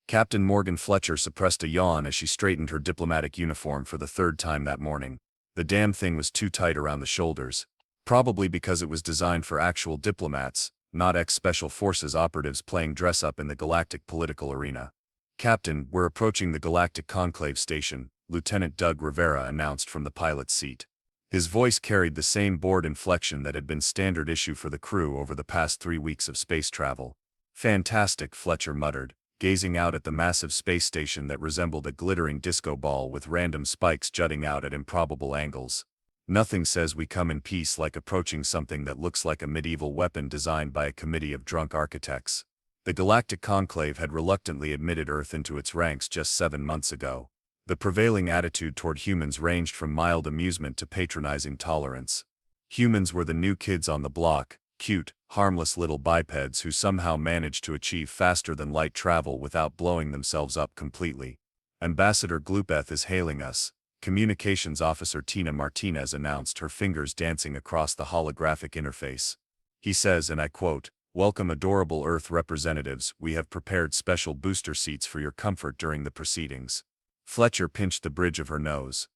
Captain Morgan Fletcher suppressed a yawn as she straightened her diplomatic uniform for the third time that morning. The damn thing was too tight around the shoulders. Probably because it was designed for actual diplomats, not ex-special forces operatives playing dress-up in the galactic political arena. "Captain, we're approaching the Galactic Conclave station," Lieutenant Doug Rivera announced from the pilot's seat. His voice carried the same bored inflection that had been standard issue for the crew over the past 3 weeks of space travel. "Fantastic," Fletcher muttered, gazing out at the massive space station that resembled a glittering disco ball with random spikes jutting out at improbable angles. "Nothing says we come in peace like approaching something that looks like a medieval weapon designed by a committee of drunk architects." The Galactic Conclave had reluctantly admitted Earth into its ranks just 7 months ago. The prevailing attitude toward humans ranged from mild amusement to patronizing tolerance. Humans were the new kids on the block, cute, harmless little bipeds who somehow managed to achieve faster-than-light travel without blowing themselves up completely. "Ambassador Glupeth is hailing us," Communications Officer Tina Martinez announced, her fingers dancing across the holographic interface. He says, and I quote, "Welcome adorable Earth representatives, we have prepared special booster seats for your comfort during the proceedings." Fletcher pinched the bridge of her nose.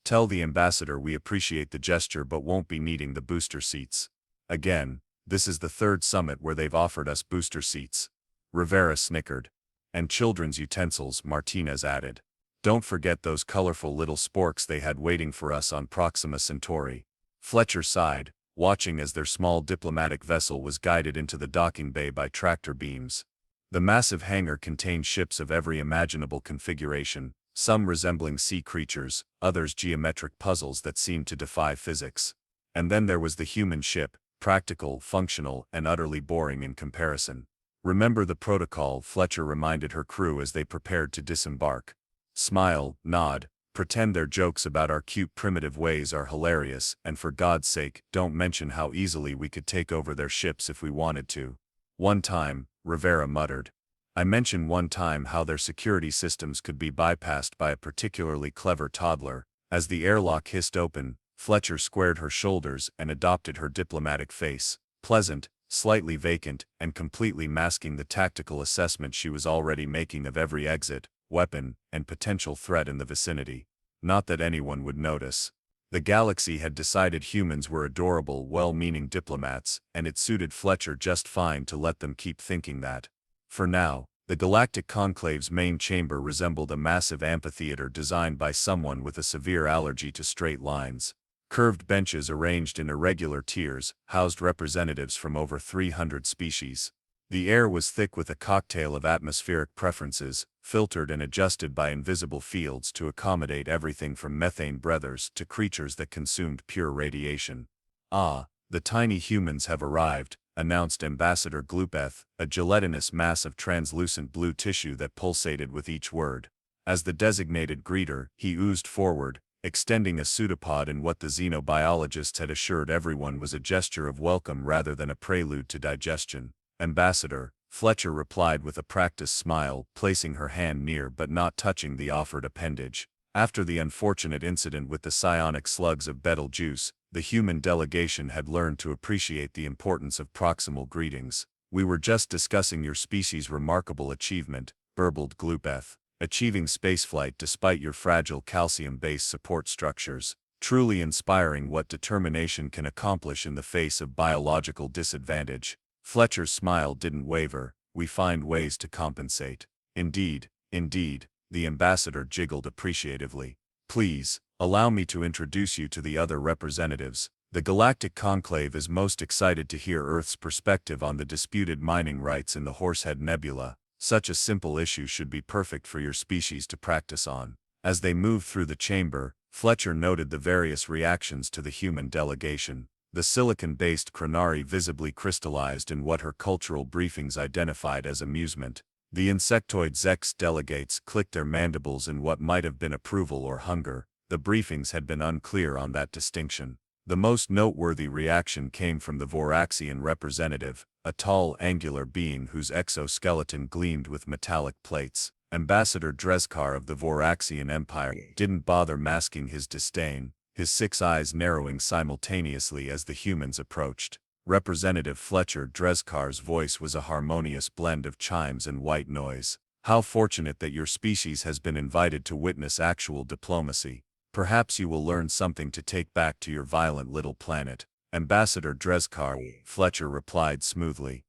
"Tell the ambassador we appreciate the gesture but won't be needing the booster seats." "Again, this is the third summit where they've offered us booster seats." Rivera snickered. "And children's utensils," Martinez added. "Don't forget those colorful little sporks they had waiting for us on Proxima Centauri." Fletcher sighed, watching as their small diplomatic vessel was guided into the docking bay by tractor beams. The massive hangar contained ships of every imaginable configuration, some resembling sea creatures, others geometric puzzles that seemed to defy physics. And then there was the human ship, practical, functional, and utterly boring in comparison. "Remember the protocol," Fletcher reminded her crew as they prepared to disembark. "Smile, nod, pretend their jokes about our cute primitive ways are hilarious, and for God's sake, don't mention how easily we could take over their ships if we wanted to." "One time," Rivera muttered. "I mentioned one time how their security systems could be bypassed by a particularly clever toddler." As the airlock hissed open, Fletcher squared her shoulders and adopted her diplomatic face, pleasant, slightly vacant, and completely masking the tactical assessment she was already making of every exit, weapon, and potential threat in the vicinity. Not that anyone would notice. The galaxy had decided humans were adorable, well-meaning diplomats, and it suited Fletcher just fine to let them keep thinking that. For now, the Galactic Conclave's main chamber resembled a massive amphitheater designed by someone with a severe allergy to straight lines. Curved benches arranged in irregular tiers housed representatives from over 300 species. The air was thick with a cocktail of atmospheric preferences, filtered and adjusted by invisible fields to accommodate everything from methane breathers to creatures that consumed pure radiation. "Ah, the tiny humans have arrived," announced Ambassador Glupeth, a gelatinous mass of translucent blue tissue that pulsated with each word. As the designated greeter, he oozed forward, extending a pseudopod in what the xenobiologists had assured everyone was a gesture of welcome rather than a prelude to digestion. "Ambassador," Fletcher replied with a practiced smile, placing her hand near but not touching the offered appendage. After the unfortunate incident with the psionic slugs of Betelgeuse, the human delegation had learned to appreciate the importance of proximal greetings. "We were just discussing your species' remarkable achievement," burbled Glupeth. "Achieving spaceflight despite your fragile calcium-based support structures. Truly inspiring what determination can accomplish in the face of biological disadvantage." Fletcher's smile didn't waver. "We find ways to compensate." "Indeed, indeed," the ambassador jiggled appreciatively. "Please, allow me to introduce you to the other representatives. The Galactic Conclave is most excited to hear Earth's perspective on the disputed mining rights in the Horsehead Nebula. Such a simple issue should be perfect for your species to practice on." As they moved through the chamber, Fletcher noted the various reactions to the human delegation. The silicon-based Chronari visibly crystallized in what her cultural briefings identified as amusement. The insectoid Zex delegates clicked their mandibles in what might have been approval or hunger. The briefings had been unclear on that distinction. The most noteworthy reaction came from the Voraxian representative, a tall, angular being whose exoskeleton gleamed with metallic plates. Ambassador Dreskar of the Voraxian Empire didn't bother masking his disdain, his 6 eyes narrowing simultaneously as the humans approached. Representative Fletcher Dreskar's voice was a harmonious blend of chimes and white noise. How fortunate that your species has been invited to witness actual diplomacy. Perhaps you will learn something to take back to your violent little planet. Ambassador Dreskar, Fletcher replied smoothly.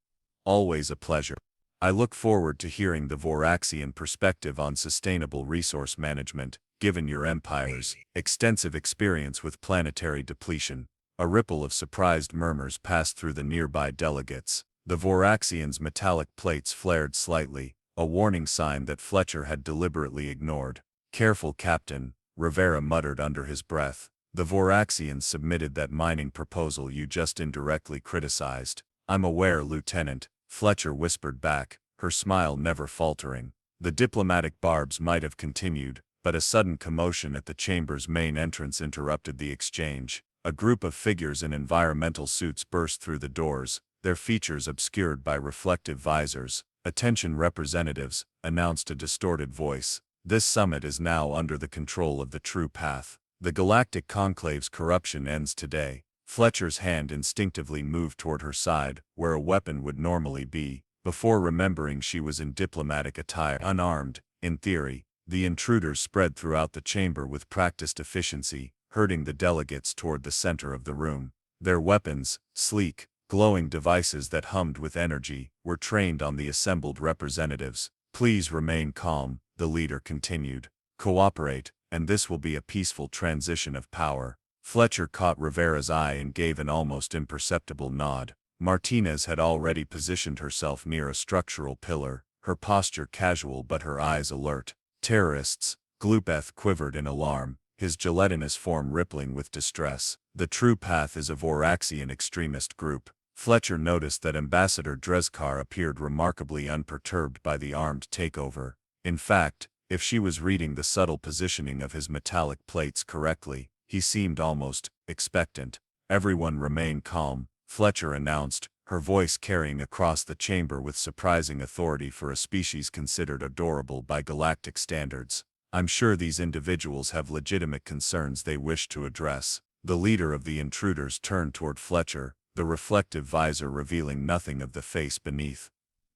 Always a pleasure. I look forward to hearing the Voraxian perspective on sustainable resource management, given your empire's extensive experience with planetary depletion. A ripple of surprised murmurs passed through the nearby delegates. The Voraxians' metallic plates flared slightly, a warning sign that Fletcher had deliberately ignored. Careful, Captain, Rivera muttered under his breath. The Voraxians submitted that mining proposal you just indirectly criticized. I'm aware, Lieutenant, Fletcher whispered back, her smile never faltering. The diplomatic barbs might have continued, but a sudden commotion at the chamber's main entrance interrupted the exchange. A group of figures in environmental suits burst through the doors, their features obscured by reflective visors. Attention representatives, announced a distorted voice. This summit is now under the control of the true path. The Galactic Conclave's corruption ends today. Fletcher's hand instinctively moved toward her side, where a weapon would normally be, before remembering she was in diplomatic attire. Unarmed, in theory, the intruders spread throughout the chamber with practiced efficiency, herding the delegates toward the center of the room. Their weapons, sleek, glowing devices that hummed with energy, were trained on the assembled representatives. Please remain calm, the leader continued. Cooperate, and this will be a peaceful transition of power. Fletcher caught Rivera's eye and gave an almost imperceptible nod. Martinez had already positioned herself near a structural pillar, her posture casual but her eyes alert. Terrorists, Glupeth quivered in alarm, his gelatinous form rippling with distress. The true path is a Voraxian extremist group. Fletcher noticed that Ambassador Dreskar appeared remarkably unperturbed by the armed takeover. In fact, if she was reading the subtle positioning of his metallic plates correctly, he seemed almost expectant. Everyone remain calm, Fletcher announced, her voice carrying across the chamber with surprising authority for a species considered adorable by galactic standards. I'm sure these individuals have legitimate concerns they wish to address. The leader of the intruders turned toward Fletcher, the reflective visor revealing nothing of the face beneath.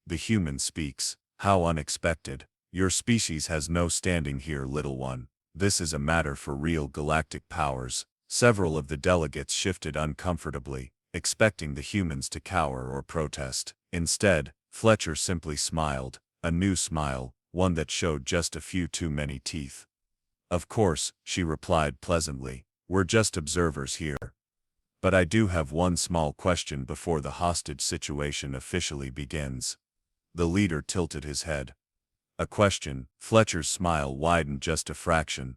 The human speaks. How unexpected. Your species has no standing here, little one. This is a matter for real galactic powers. Several of the delegates shifted uncomfortably, expecting the humans to cower or protest. Instead, Fletcher simply smiled, a new smile, one that showed just a few too many teeth. Of course, she replied pleasantly, we're just observers here. But I do have one small question before the hostage situation officially begins. The leader tilted his head. A question. Fletcher's smile widened just a fraction.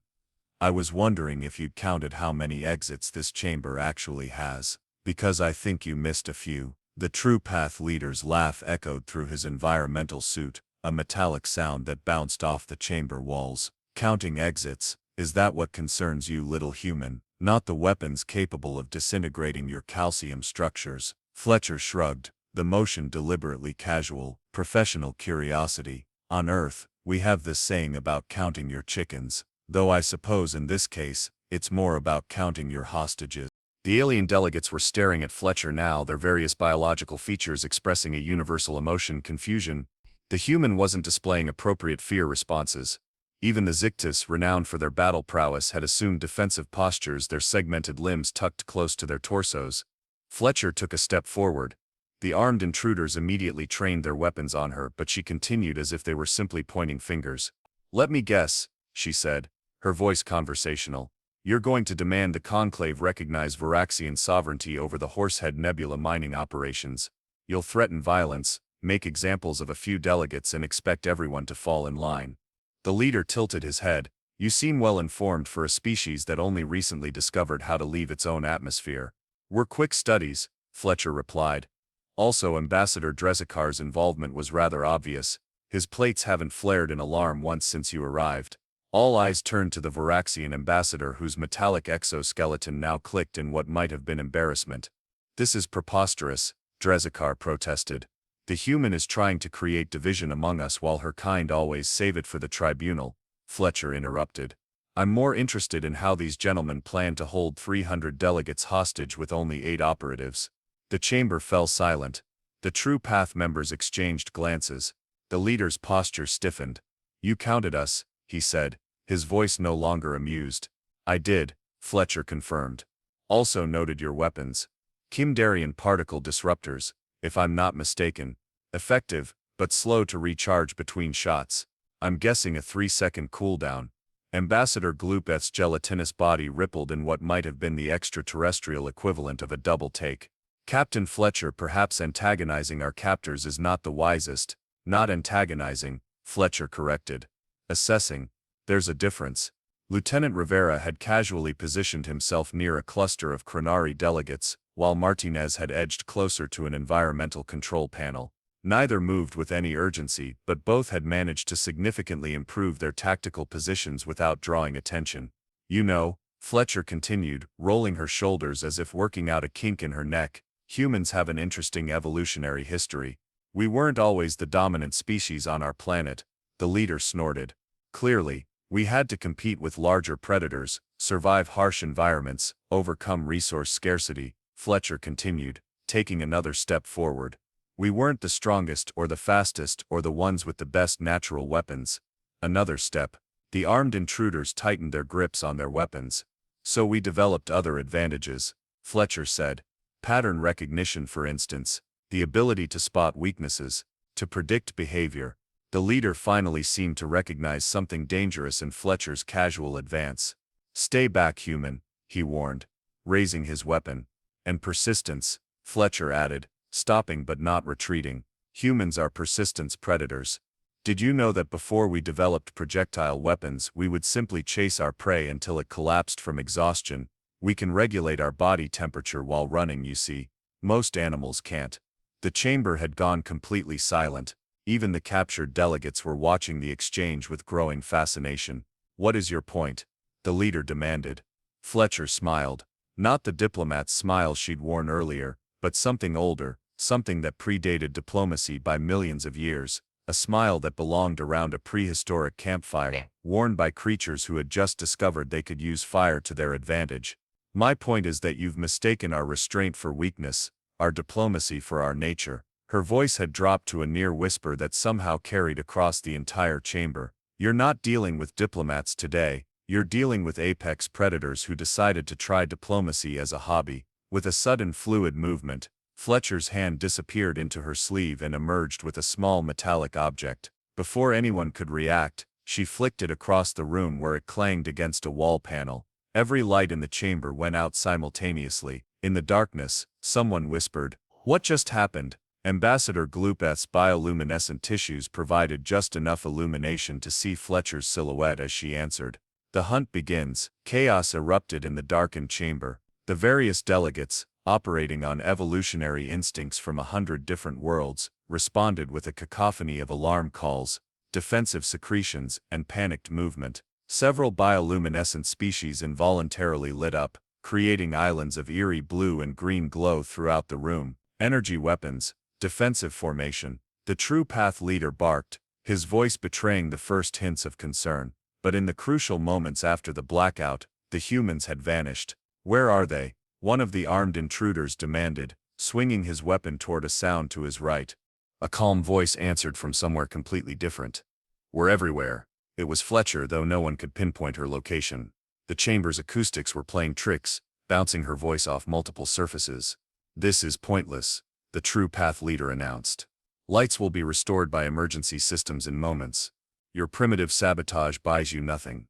I was wondering if you'd counted how many exits this chamber actually has, because I think you missed a few. The True Path leader's laugh echoed through his environmental suit, a metallic sound that bounced off the chamber walls. Counting exits, is that what concerns you, little human? Not the weapons capable of disintegrating your calcium structures. Fletcher shrugged, the motion deliberately casual, professional curiosity. On Earth, we have this saying about counting your chickens, though I suppose in this case, it's more about counting your hostages. The alien delegates were staring at Fletcher now, their various biological features expressing a universal emotion: confusion. The human wasn't displaying appropriate fear responses. Even the Zictus, renowned for their battle prowess, had assumed defensive postures, their segmented limbs tucked close to their torsos. Fletcher took a step forward. The armed intruders immediately trained their weapons on her, but she continued as if they were simply pointing fingers. Let me guess, she said, her voice conversational. You're going to demand the Conclave recognize Voraxian sovereignty over the Horsehead Nebula mining operations. You'll threaten violence, make examples of a few delegates, and expect everyone to fall in line. The leader tilted his head. You seem well informed for a species that only recently discovered how to leave its own atmosphere. We're quick studies, Fletcher replied. Also, Ambassador Drezekar's involvement was rather obvious. His plates haven't flared in alarm once since you arrived. All eyes turned to the Voraxian ambassador, whose metallic exoskeleton now clicked in what might have been embarrassment. This is preposterous, Drezekar protested. The human is trying to create division among us while her kind always save it for the tribunal, Fletcher interrupted. I'm more interested in how these gentlemen plan to hold 300 delegates hostage with only 8 operatives. The chamber fell silent. The True Path members exchanged glances. The leader's posture stiffened. "You counted us," he said, his voice no longer amused. "I did," Fletcher confirmed. "Also noted your weapons. Kimdarian particle disruptors, if I'm not mistaken. Effective, but slow to recharge between shots. I'm guessing a 3-second cooldown." Ambassador Gloopeth's gelatinous body rippled in what might have been the extraterrestrial equivalent of a double take. "Captain Fletcher, perhaps antagonizing our captors is not the wisest." "Not antagonizing," Fletcher corrected. "Assessing. There's a difference." Lieutenant Rivera had casually positioned himself near a cluster of Cronari delegates, while Martinez had edged closer to an environmental control panel. Neither moved with any urgency, but both had managed to significantly improve their tactical positions without drawing attention. "You know," Fletcher continued, rolling her shoulders as if working out a kink in her neck, "humans have an interesting evolutionary history. We weren't always the dominant species on our planet." The leader snorted. "Clearly, we had to compete with larger predators, survive harsh environments, overcome resource scarcity," Fletcher continued, taking another step forward. "We weren't the strongest or the fastest or the ones with the best natural weapons." Another step. The armed intruders tightened their grips on their weapons. "So we developed other advantages," Fletcher said. "Pattern recognition, for instance, the ability to spot weaknesses, to predict behavior." The leader finally seemed to recognize something dangerous in Fletcher's casual advance. "Stay back, human," he warned, raising his weapon. "And persistence," Fletcher added, stopping but not retreating. "Humans are persistence predators. Did you know that before we developed projectile weapons we would simply chase our prey until it collapsed from exhaustion? We can regulate our body temperature while running, you see. Most animals can't." The chamber had gone completely silent. Even the captured delegates were watching the exchange with growing fascination. "What is your point?" the leader demanded. Fletcher smiled. Not the diplomat's smile she'd worn earlier, but something older, something that predated diplomacy by millions of years, a smile that belonged around a prehistoric campfire, worn by creatures who had just discovered they could use fire to their advantage. "My point is that you've mistaken our restraint for weakness, our diplomacy for our nature." Her voice had dropped to a near whisper that somehow carried across the entire chamber. "You're not dealing with diplomats today, you're dealing with apex predators who decided to try diplomacy as a hobby." With a sudden fluid movement, Fletcher's hand disappeared into her sleeve and emerged with a small metallic object. Before anyone could react, she flicked it across the room where it clanged against a wall panel. Every light in the chamber went out simultaneously. In the darkness, someone whispered, "What just happened?" Ambassador Gloopeth's bioluminescent tissues provided just enough illumination to see Fletcher's silhouette as she answered. "The hunt begins." Chaos erupted in the darkened chamber. The various delegates, operating on evolutionary instincts from 100 different worlds, responded with a cacophony of alarm calls, defensive secretions, and panicked movement. Several bioluminescent species involuntarily lit up, creating islands of eerie blue and green glow throughout the room. Energy weapons, defensive formation. The True Path leader barked, his voice betraying the first hints of concern. But in the crucial moments after the blackout, the humans had vanished. "Where are they?" one of the armed intruders demanded, swinging his weapon toward a sound to his right. A calm voice answered from somewhere completely different. "We're everywhere." It was Fletcher, though no one could pinpoint her location. The chamber's acoustics were playing tricks, bouncing her voice off multiple surfaces. "This is pointless," the True Path leader announced. "Lights will be restored by emergency systems in moments. Your primitive sabotage buys you nothing."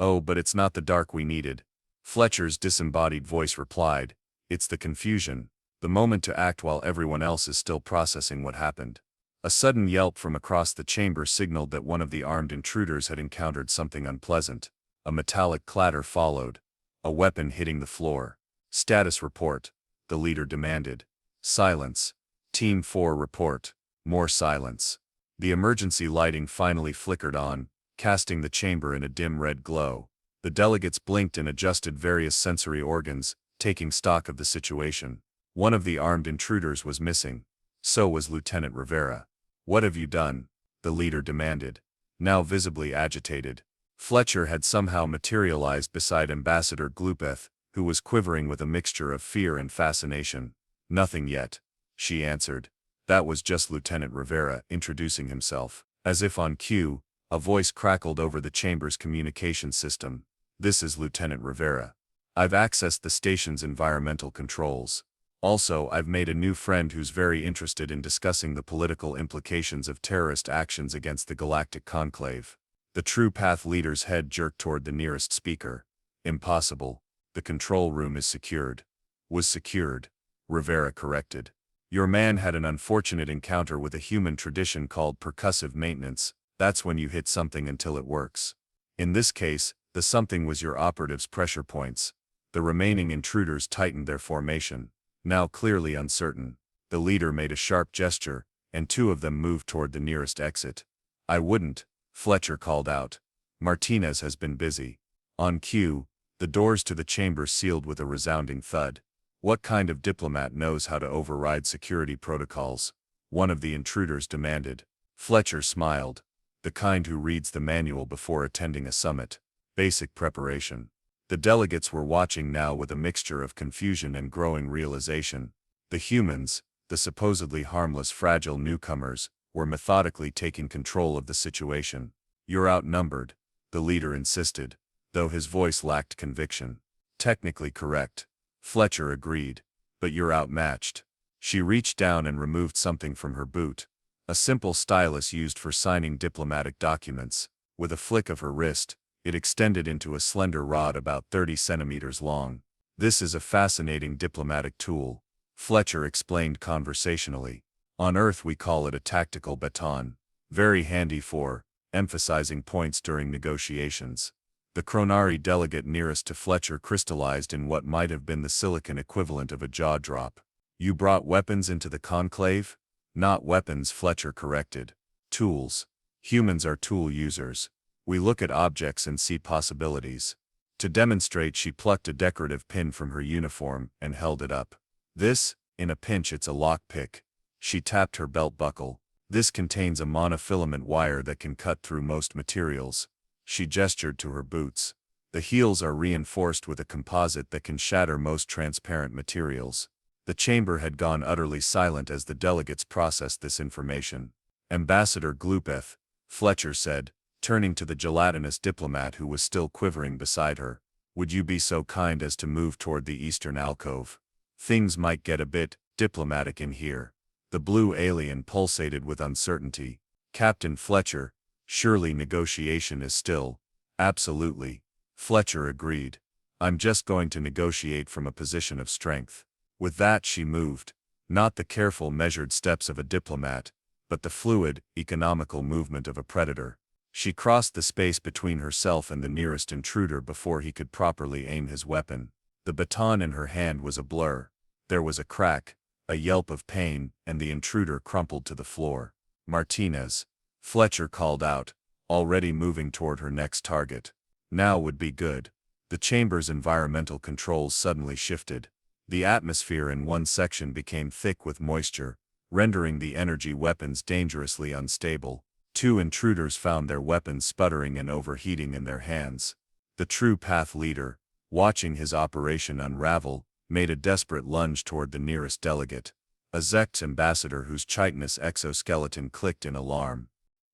"Oh, but it's not the dark we needed," Fletcher's disembodied voice replied. "It's the confusion, the moment to act while everyone else is still processing what happened." A sudden yelp from across the chamber signaled that one of the armed intruders had encountered something unpleasant. A metallic clatter followed. A weapon hitting the floor. "Status report," the leader demanded. "Silence. Team 4 report." More silence. The emergency lighting finally flickered on, casting the chamber in a dim red glow. The delegates blinked and adjusted various sensory organs, taking stock of the situation. One of the armed intruders was missing. So was Lieutenant Rivera. "What have you done?" the leader demanded, now visibly agitated. Fletcher had somehow materialized beside Ambassador Gloopeth, who was quivering with a mixture of fear and fascination. "Nothing yet," she answered. That was just Lieutenant Rivera introducing himself. As if on cue, a voice crackled over the chamber's communication system. "This is Lieutenant Rivera. I've accessed the station's environmental controls. Also, I've made a new friend who's very interested in discussing the political implications of terrorist actions against the Galactic Conclave." The True Path leader's head jerked toward the nearest speaker. "Impossible. The control room is secured." "Was secured," Rivera corrected. "Your man had an unfortunate encounter with a human tradition called percussive maintenance. That's when you hit something until it works. In this case, the something was your operative's pressure points." The remaining intruders tightened their formation. Now clearly uncertain, the leader made a sharp gesture, and two of them moved toward the nearest exit. "I wouldn't," Fletcher called out. "Martinez has been busy." On cue, the doors to the chamber sealed with a resounding thud. "What kind of diplomat knows how to override security protocols?" one of the intruders demanded. Fletcher smiled. "The kind who reads the manual before attending a summit. Basic preparation." The delegates were watching now with a mixture of confusion and growing realization. The humans, the supposedly harmless fragile newcomers, were methodically taking control of the situation. "You're outnumbered," the leader insisted, though his voice lacked conviction. "Technically correct," Fletcher agreed, "but you're outmatched." She reached down and removed something from her boot. A simple stylus used for signing diplomatic documents. With a flick of her wrist, it extended into a slender rod about 30 centimeters long. "This is a fascinating diplomatic tool," Fletcher explained conversationally. "On Earth we call it a tactical baton. Very handy for emphasizing points during negotiations." The Chronari delegate nearest to Fletcher crystallized in what might have been the silicon equivalent of a jaw drop. "You brought weapons into the conclave?" "Not weapons," Fletcher corrected. "Tools. Humans are tool users. We look at objects and see possibilities." To demonstrate, she plucked a decorative pin from her uniform and held it up. "This, in a pinch it's a lockpick." She tapped her belt buckle. "This contains a monofilament wire that can cut through most materials." She gestured to her boots. "The heels are reinforced with a composite that can shatter most transparent materials." The chamber had gone utterly silent as the delegates processed this information. "Ambassador Glupeth," Fletcher said, turning to the gelatinous diplomat who was still quivering beside her, "would you be so kind as to move toward the eastern alcove? Things might get a bit diplomatic in here." The blue alien pulsated with uncertainty. "Captain Fletcher, surely negotiation is still—" "Absolutely," Fletcher agreed. "I'm just going to negotiate from a position of strength." With that she moved, not the careful measured steps of a diplomat, but the fluid, economical movement of a predator. She crossed the space between herself and the nearest intruder before he could properly aim his weapon. The baton in her hand was a blur. There was a crack, a yelp of pain, and the intruder crumpled to the floor. "Martinez," Fletcher called out, already moving toward her next target. Now would be good. The chamber's environmental controls suddenly shifted. The atmosphere in one section became thick with moisture, rendering the energy weapons dangerously unstable. Two intruders found their weapons sputtering and overheating in their hands. The True Path leader, watching his operation unravel, made a desperate lunge toward the nearest delegate, a Zect ambassador whose chitinous exoskeleton clicked in alarm.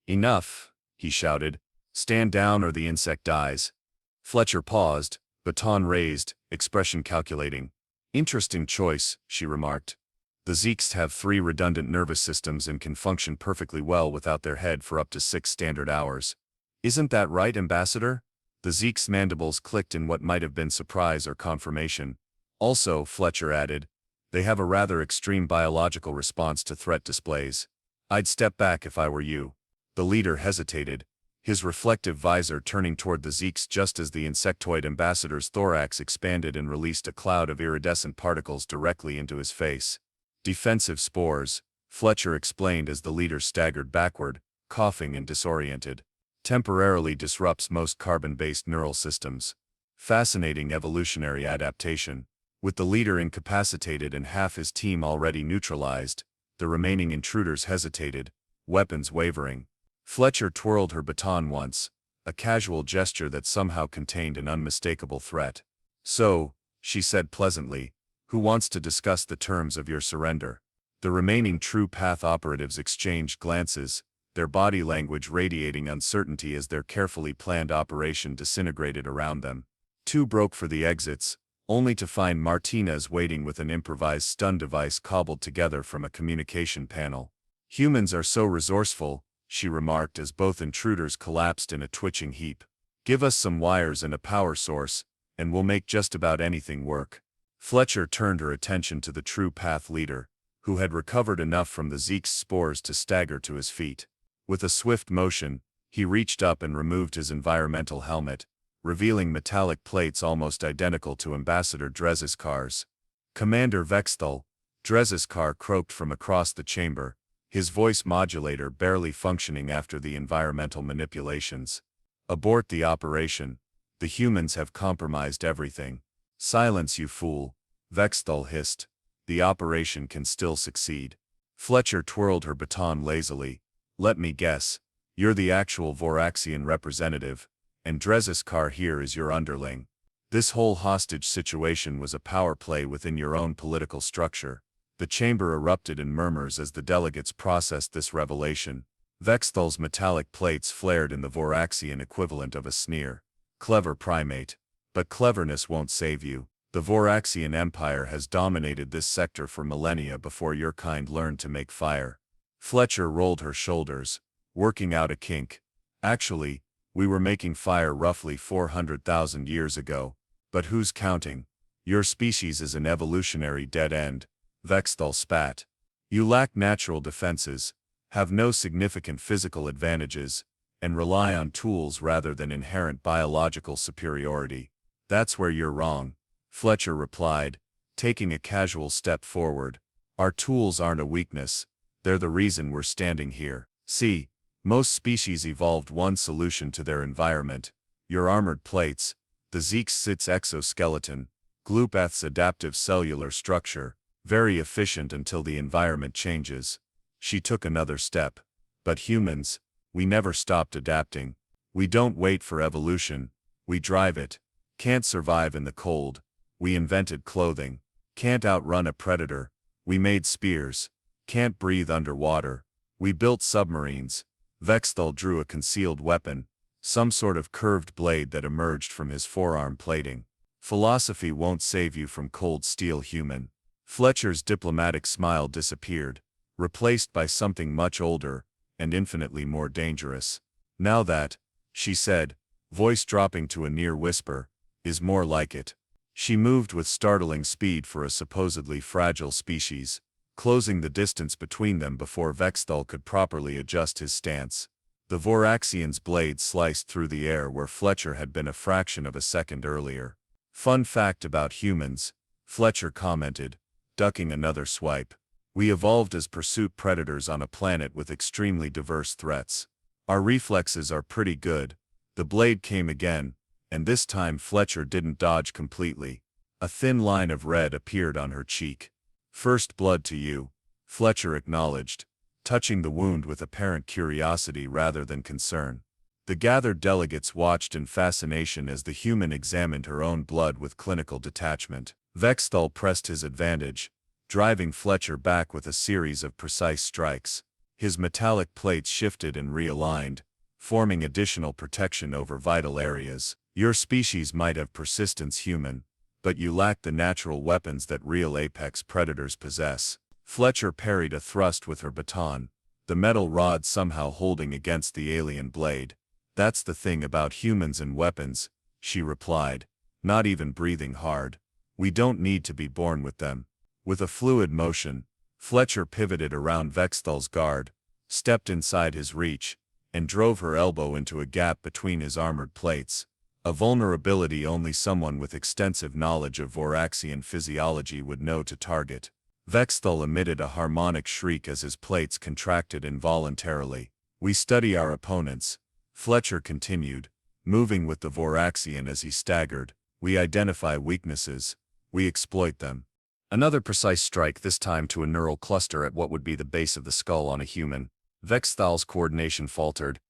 "Enough," he shouted. "Stand down or the insect dies." Fletcher paused, baton raised, expression calculating. "Interesting choice," she remarked. "The Zeeks have 3 redundant nervous systems and can function perfectly well without their head for up to 6 standard hours. Isn't that right, Ambassador?" The Zeek's mandibles clicked in what might have been surprise or confirmation. "Also," Fletcher added, "they have a rather extreme biological response to threat displays. I'd step back if I were you." The leader hesitated, his reflective visor turning toward the Zeeks just as the insectoid ambassador's thorax expanded and released a cloud of iridescent particles directly into his face. "Defensive spores," Fletcher explained as the leader staggered backward, coughing and disoriented. "Temporarily disrupts most carbon-based neural systems. Fascinating evolutionary adaptation." With the leader incapacitated and half his team already neutralized, the remaining intruders hesitated, weapons wavering. Fletcher twirled her baton once, a casual gesture that somehow contained an unmistakable threat. "So," she said pleasantly, "who wants to discuss the terms of your surrender?" The remaining True Path operatives exchanged glances, their body language radiating uncertainty as their carefully planned operation disintegrated around them. Two broke for the exits, only to find Martinez waiting with an improvised stun device cobbled together from a communication panel. "Humans are so resourceful," she remarked as both intruders collapsed in a twitching heap. "Give us some wires and a power source, and we'll make just about anything work." Fletcher turned her attention to the True Path leader, who had recovered enough from the Zeke's spores to stagger to his feet. With a swift motion, he reached up and removed his environmental helmet, revealing metallic plates almost identical to Ambassador Dreziskar's. "Commander Vexthal," Dreziscar croaked from across the chamber, his voice modulator barely functioning after the environmental manipulations. "Abort the operation. The humans have compromised everything." "Silence, you fool," Vexthal hissed. "The operation can still succeed." Fletcher twirled her baton lazily. "Let me guess. You're the actual Voraxian representative, and Dreziscar here is your underling. This whole hostage situation was a power play within your own political structure." The chamber erupted in murmurs as the delegates processed this revelation. Vexthal's metallic plates flared in the Voraxian equivalent of a sneer. "Clever primate. But cleverness won't save you. The Voraxian Empire has dominated this sector for millennia before your kind learned to make fire." Fletcher rolled her shoulders, working out a kink. "Actually, we were making fire roughly 400,000 years ago. But who's counting? Your species is an evolutionary dead end." Vexthal spat. "You lack natural defenses, have no significant physical advantages, and rely on tools rather than inherent biological superiority. That's where you're wrong," Fletcher replied, taking a casual step forward. "Our tools aren't a weakness, they're the reason we're standing here. See, most species evolved one solution to their environment: your armored plates, the Zeke's exoskeleton, Gloopeth's adaptive cellular structure, very efficient until the environment changes." She took another step. "But humans, we never stopped adapting. We don't wait for evolution, we drive it. Can't survive in the cold, we invented clothing. Can't outrun a predator, we made spears. Can't breathe underwater, we built submarines." Vexthal drew a concealed weapon, some sort of curved blade that emerged from his forearm plating. "Philosophy won't save you from cold steel, human." Fletcher's diplomatic smile disappeared, replaced by something much older and infinitely more dangerous. "Now that," she said, voice dropping to a near whisper, "is more like it." She moved with startling speed for a supposedly fragile species, closing the distance between them before Vexthal could properly adjust his stance. The Voraxian's blade sliced through the air where Fletcher had been a fraction of a second earlier. "Fun fact about humans," Fletcher commented, ducking another swipe. "We evolved as pursuit predators on a planet with extremely diverse threats. Our reflexes are pretty good." The blade came again, and this time Fletcher didn't dodge completely. A thin line of red appeared on her cheek. "First blood to you," Fletcher acknowledged, touching the wound with apparent curiosity rather than concern. The gathered delegates watched in fascination as the human examined her own blood with clinical detachment. Vexthal pressed his advantage, driving Fletcher back with a series of precise strikes. His metallic plates shifted and realigned, forming additional protection over vital areas. "Your species might have persistence, human, but you lack the natural weapons that real apex predators possess." Fletcher parried a thrust with her baton, the metal rod somehow holding against the alien blade. "That's the thing about humans and weapons," she replied, not even breathing hard. "We don't need to be born with them." With a fluid motion, Fletcher pivoted around Vexthal's guard, stepped inside his reach, and drove her elbow into a gap between his armored plates, a vulnerability only someone with extensive knowledge of Voraxian physiology would know to target. Vexthal emitted a harmonic shriek as his plates contracted involuntarily. "We study our opponents," Fletcher continued, moving with the Voraxian as he staggered. "We identify weaknesses, we exploit them." Another precise strike, this time to a neural cluster at what would be the base of the skull on a human. Vexthal's coordination faltered.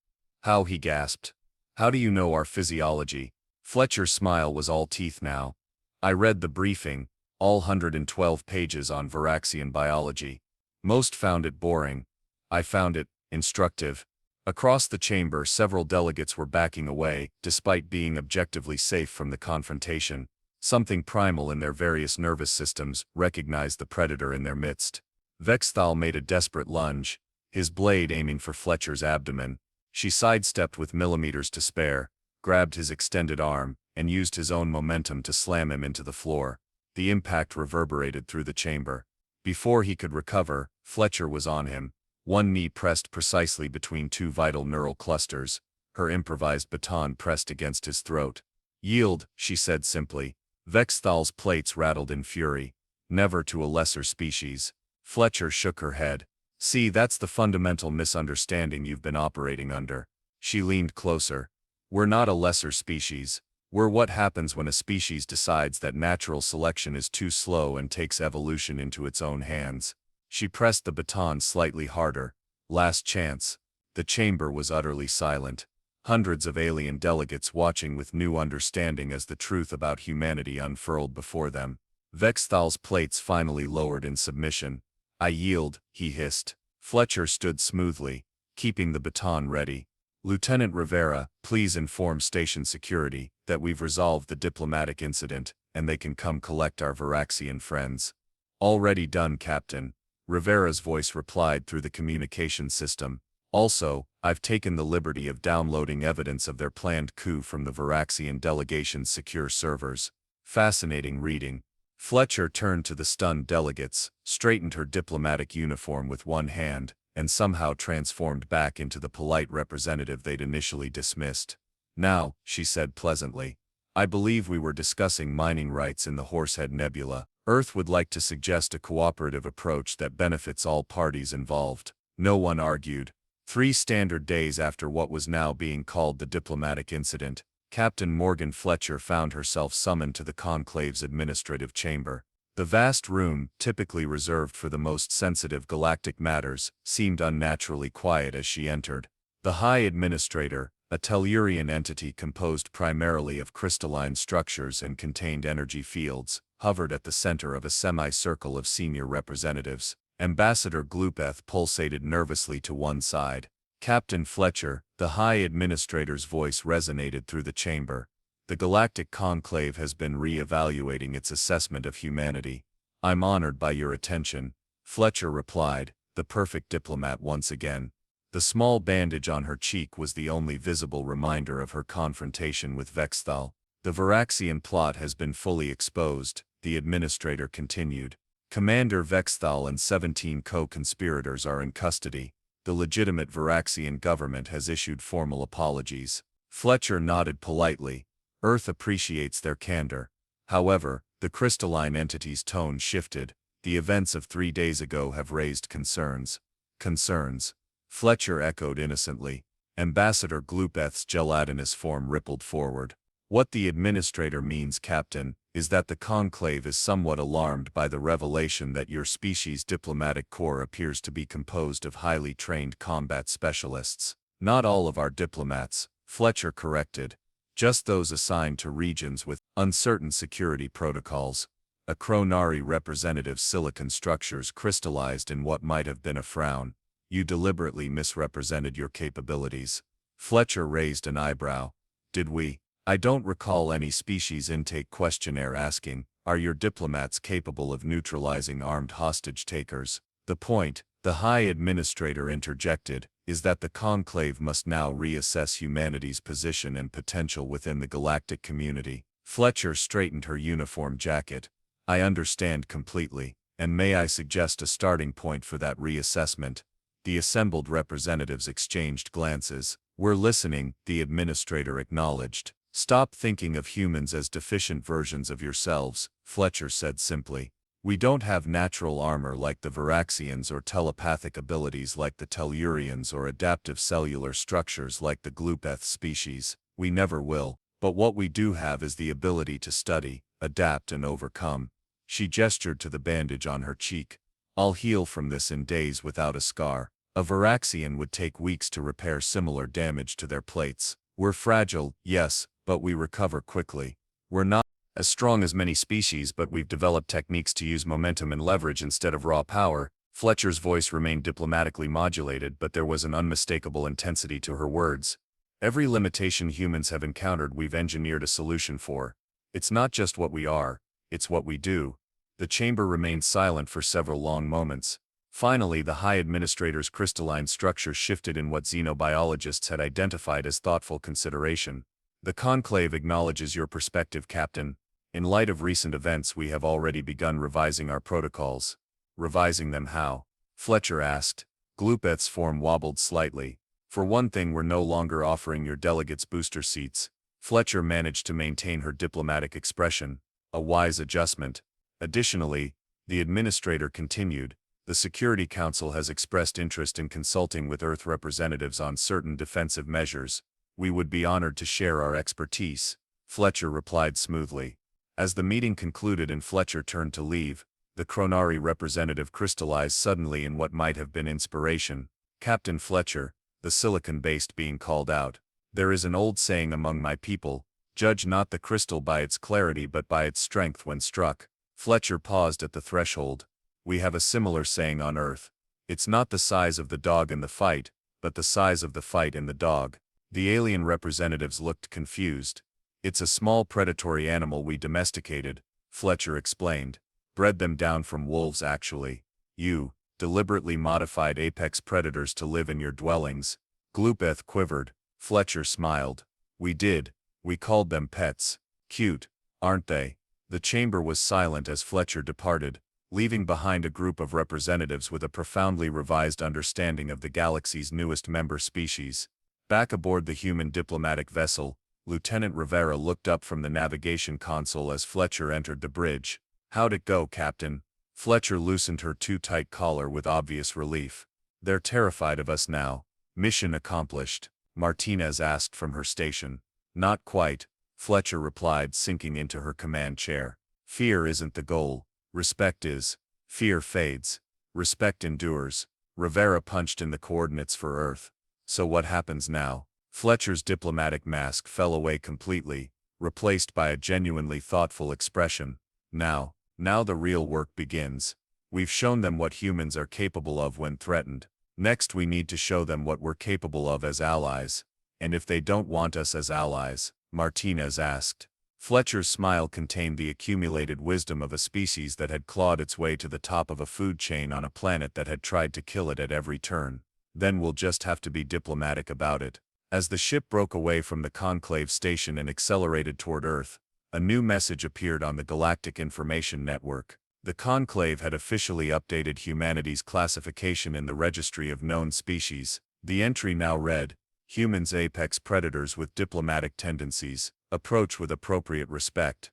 "How?" he gasped. "How do you know our physiology?" Fletcher's smile was all teeth now. "I read the briefing, all 112 pages on Voraxian biology. Most found it boring. I found it instructive. Across the chamber, several delegates were backing away, despite being objectively safe from the confrontation. Something primal in their various nervous systems recognized the predator in their midst. Vexthal made a desperate lunge, his blade aiming for Fletcher's abdomen. She sidestepped with millimeters to spare, grabbed his extended arm, and used his own momentum to slam him into the floor. The impact reverberated through the chamber. Before he could recover, Fletcher was on him, one knee pressed precisely between two vital neural clusters, her improvised baton pressed against his throat. "Yield," she said simply. Vexthal's plates rattled in fury. "Never to a lesser species." Fletcher shook her head. "See, that's the fundamental misunderstanding you've been operating under." She leaned closer. "We're not a lesser species. We're what happens when a species decides that natural selection is too slow and takes evolution into its own hands." She pressed the baton slightly harder. "Last chance." The chamber was utterly silent. Hundreds of alien delegates watching with new understanding as the truth about humanity unfurled before them. Vexthal's plates finally lowered in submission. "I yield," he hissed. Fletcher stood smoothly, keeping the baton ready. "Lieutenant Rivera, please inform station security that we've resolved the diplomatic incident, and they can come collect our Varaxian friends." "Already done, Captain," Rivera's voice replied through the communication system. "Also, I've taken the liberty of downloading evidence of their planned coup from the Varaxian delegation's secure servers." Fascinating reading. Fletcher turned to the stunned delegates, straightened her diplomatic uniform with one hand, and somehow transformed back into the polite representative they'd initially dismissed. "Now," she said pleasantly, "I believe we were discussing mining rights in the Horsehead Nebula. Earth would like to suggest a cooperative approach that benefits all parties involved." No one argued. 3 standard days after what was now being called the diplomatic incident, Captain Morgan Fletcher found herself summoned to the Conclave's administrative chamber. The vast room, typically reserved for the most sensitive galactic matters, seemed unnaturally quiet as she entered. The High Administrator, a Tellurian entity composed primarily of crystalline structures and contained energy fields, hovered at the center of a semicircle of senior representatives. Ambassador Glupeth pulsated nervously to one side. "Captain Fletcher," the High Administrator's voice resonated through the chamber. "The Galactic Conclave has been re-evaluating its assessment of humanity. I'm honored by your attention." Fletcher replied, the perfect diplomat once again. The small bandage on her cheek was the only visible reminder of her confrontation with Vexthal. "The Varaxian plot has been fully exposed," the administrator continued. "Commander Vexthal and 17 co-conspirators are in custody. The legitimate Varaxian government has issued formal apologies." Fletcher nodded politely. Earth appreciates their candor. However, the crystalline entity's tone shifted. "The events of 3 days ago have raised concerns." "Concerns?" Fletcher echoed innocently. Ambassador Glupeth's gelatinous form rippled forward. "What the administrator means, Captain, is that the Conclave is somewhat alarmed by the revelation that your species' diplomatic corps appears to be composed of highly trained combat specialists." "Not all of our diplomats," Fletcher corrected. "Just those assigned to regions with uncertain security protocols." A Chronari representative's silicon structures crystallized in what might have been a frown. "You deliberately misrepresented your capabilities." Fletcher raised an eyebrow. "Did we? I don't recall any species intake questionnaire asking, 'Are your diplomats capable of neutralizing armed hostage takers?' The point," the High Administrator interjected, "is that the Conclave must now reassess humanity's position and potential within the galactic community." Fletcher straightened her uniform jacket. "I understand completely, and may I suggest a starting point for that reassessment?" The assembled representatives exchanged glances. "We're listening," the administrator acknowledged. "Stop thinking of humans as deficient versions of yourselves," Fletcher said simply. "We don't have natural armor like the Varaxians or telepathic abilities like the Tellurians or adaptive cellular structures like the Glupeth species. We never will. But what we do have is the ability to study, adapt and overcome." She gestured to the bandage on her cheek. "I'll heal from this in days without a scar. A Varaxian would take weeks to repair similar damage to their plates. We're fragile, yes, but we recover quickly. We're not as strong as many species, but we've developed techniques to use momentum and leverage instead of raw power." Fletcher's voice remained diplomatically modulated, but there was an unmistakable intensity to her words. Every limitation humans have encountered we've engineered a solution for. It's not just what we are, it's what we do. The chamber remained silent for several long moments. Finally, the High Administrator's crystalline structure shifted in what xenobiologists had identified as thoughtful consideration. The Conclave acknowledges your perspective, Captain. In light of recent events, we have already begun revising our protocols. Revising them how? Fletcher asked. Glupeth's form wobbled slightly. For one thing, we're no longer offering your delegates booster seats. Fletcher managed to maintain her diplomatic expression, a wise adjustment. Additionally, the administrator continued, the Security Council has expressed interest in consulting with Earth representatives on certain defensive measures. We would be honored to share our expertise. Fletcher replied smoothly. As the meeting concluded and Fletcher turned to leave, the Chronari representative crystallized suddenly in what might have been inspiration. Captain Fletcher, the silicon-based being called out. There is an old saying among my people, judge not the crystal by its clarity but by its strength when struck. Fletcher paused at the threshold. We have a similar saying on Earth. It's not the size of the dog in the fight, but the size of the fight in the dog. The alien representatives looked confused. It's a small predatory animal we domesticated, Fletcher explained. Bred them down from wolves actually. You deliberately modified apex predators to live in your dwellings. Glupeth quivered. Fletcher smiled. We did. We called them pets. Cute, aren't they? The chamber was silent as Fletcher departed, leaving behind a group of representatives with a profoundly revised understanding of the galaxy's newest member species. Back aboard the human diplomatic vessel, Lieutenant Rivera looked up from the navigation console as Fletcher entered the bridge. How'd it go, Captain? Fletcher loosened her too tight collar with obvious relief. They're terrified of us now. Mission accomplished, Martinez asked from her station. Not quite, Fletcher replied, sinking into her command chair. Fear isn't the goal. Respect is. Fear fades. Respect endures. Rivera punched in the coordinates for Earth. So what happens now? Fletcher's diplomatic mask fell away completely, replaced by a genuinely thoughtful expression. Now the real work begins. We've shown them what humans are capable of when threatened. Next we need to show them what we're capable of as allies. And if they don't want us as allies? Martinez asked. Fletcher's smile contained the accumulated wisdom of a species that had clawed its way to the top of a food chain on a planet that had tried to kill it at every turn. Then we'll just have to be diplomatic about it. As the ship broke away from the Conclave station and accelerated toward Earth, a new message appeared on the Galactic Information Network. The Conclave had officially updated humanity's classification in the Registry of Known Species. The entry now read, humans apex predators with diplomatic tendencies, approach with appropriate respect.